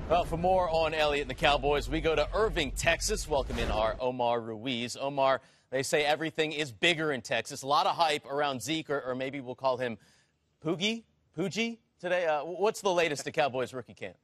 Well, for more on Elliott and the Cowboys, we go to Irving, Texas. Welcome in our Omar Ruiz. Omar, they say everything is bigger in Texas. A lot of hype around Zeke, or maybe we'll call him Poogie today. What's the latest at Cowboys rookie camp?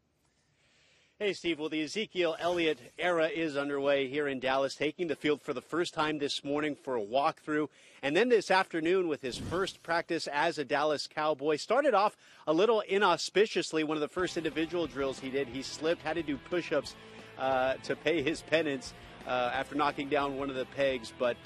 Hey, Steve. Well, the Ezekiel Elliott era is underway here in Dallas, taking the field for the first time this morning for a walkthrough. And then this afternoon with his first practice as a Dallas Cowboy. Started off a little inauspiciously. One of the first individual drills he did, he slipped, had to do push-ups to pay his penance after knocking down one of the pegs. But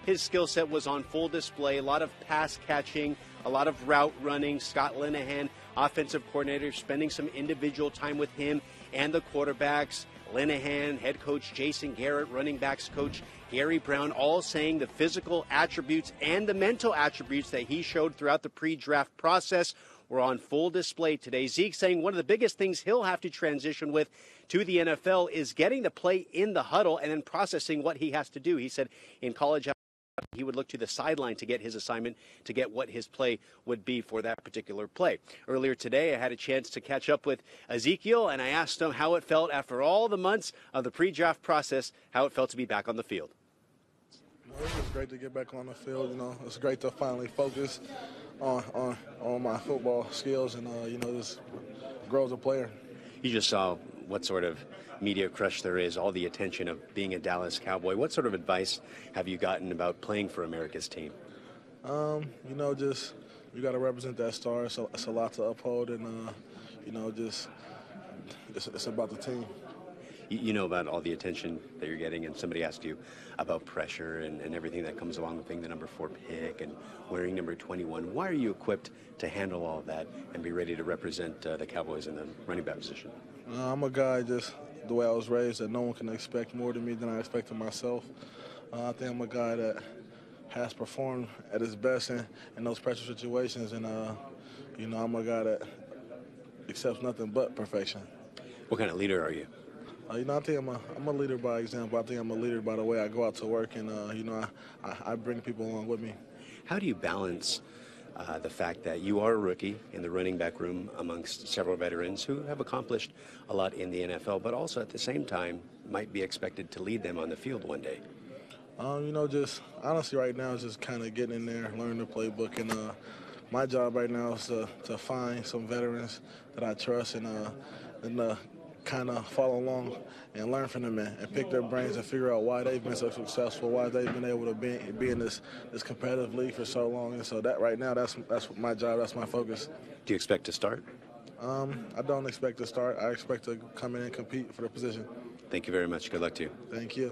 his skill set was on full display. A lot of pass catching, a lot of route running. Scott Linehan, offensive coordinator, spending some individual time with him and the quarterbacks. Linehan, head coach Jason Garrett, running backs coach Gary Brown, all saying the physical attributes and the mental attributes that he showed throughout the pre-draft process were on full display today. Zeke saying one of the biggest things he'll have to transition with to the NFL is getting to play in the huddle and then processing what he has to do. He said in college he would look to the sideline to get his assignment, to get what his play would be for that particular play. Earlier today, I had a chance to catch up with Ezekiel, and I asked him how it felt after all the months of the pre-draft process, how it felt to be back on the field. It was great to get back on the field. It's great to finally focus on my football skills and, just grow as a player. You just saw what sort of media crush there is, all the attention of being a Dallas Cowboy. What sort of advice have you gotten about playing for America's team? Just you got to represent that star. So it's a lot to uphold, and it's about the team. You know about all the attention that you're getting, and somebody asked you about pressure and everything that comes along with being the number 4 pick and wearing number 21. Why are you equipped to handle all of that and be ready to represent the Cowboys in the running back position? I'm a guy, just the way I was raised, that no one can expect more than me than I expect of myself. I think I'm a guy that has performed at his best in those pressure situations, and I'm a guy that accepts nothing but perfection. What kind of leader are you? I think I'm a leader by example. I think I'm a leader by the way I go out to work, and I bring people along with me. How do you balance the fact that you are a rookie in the running back room amongst several veterans who have accomplished a lot in the NFL, but also at the same time might be expected to lead them on the field one day? Just honestly right now is just kind of getting in there, learning the playbook, and my job right now is to find some veterans that I trust and kind of follow along and learn from them and pick their brains and figure out why they've been so successful, why they've been able to be in this competitive league for so long. And so that right now, that's my job, that's my focus. Do you expect to start? I don't expect to start. I expect to come in and compete for the position. Thank you very much. Good luck to you. Thank you.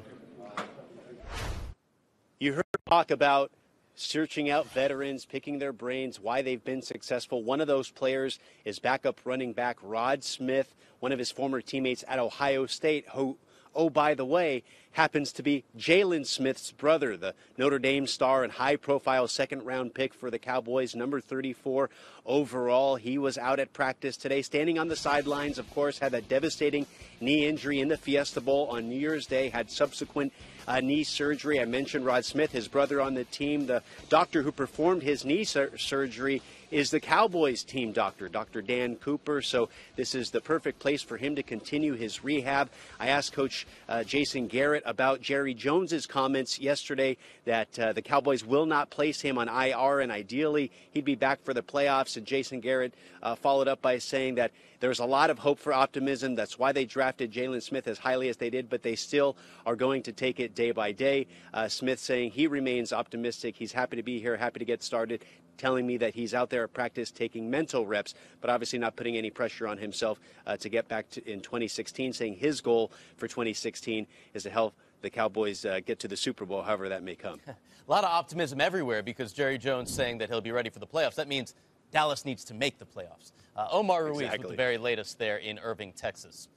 You heard talk about searching out veterans, picking their brains, why they've been successful. One of those players is backup running back Rod Smith, one of his former teammates at Ohio State, who, oh, by the way, happens to be Jaylon Smith's brother, the Notre Dame star and high-profile second-round pick for the Cowboys, number 34 overall. He was out at practice today, standing on the sidelines, of course, had that devastating knee injury in the Fiesta Bowl on New Year's Day, had subsequent knee surgery. I mentioned Rod Smith, his brother on the team. The doctor who performed his knee surgery is the Cowboys team doctor, Dr. Dan Cooper. So this is the perfect place for him to continue his rehab. I asked Coach Jason Garrett about Jerry Jones's comments yesterday that the Cowboys will not place him on IR, and ideally he'd be back for the playoffs. And Jason Garrett followed up by saying that there's a lot of hope for optimism. That's why they drafted Jaylon Smith as highly as they did, but they still are going to take it day by day. Smith saying he remains optimistic. He's happy to be here, happy to get started, telling me that he's out there at practice taking mental reps, but obviously not putting any pressure on himself to get back in 2016, saying his goal for 2016 is to help the Cowboys get to the Super Bowl, however that may come. A lot of optimism everywhere because Jerry Jones saying that he'll be ready for the playoffs. That means Dallas needs to make the playoffs. Omar Ruiz with the very latest there in Irving, Texas.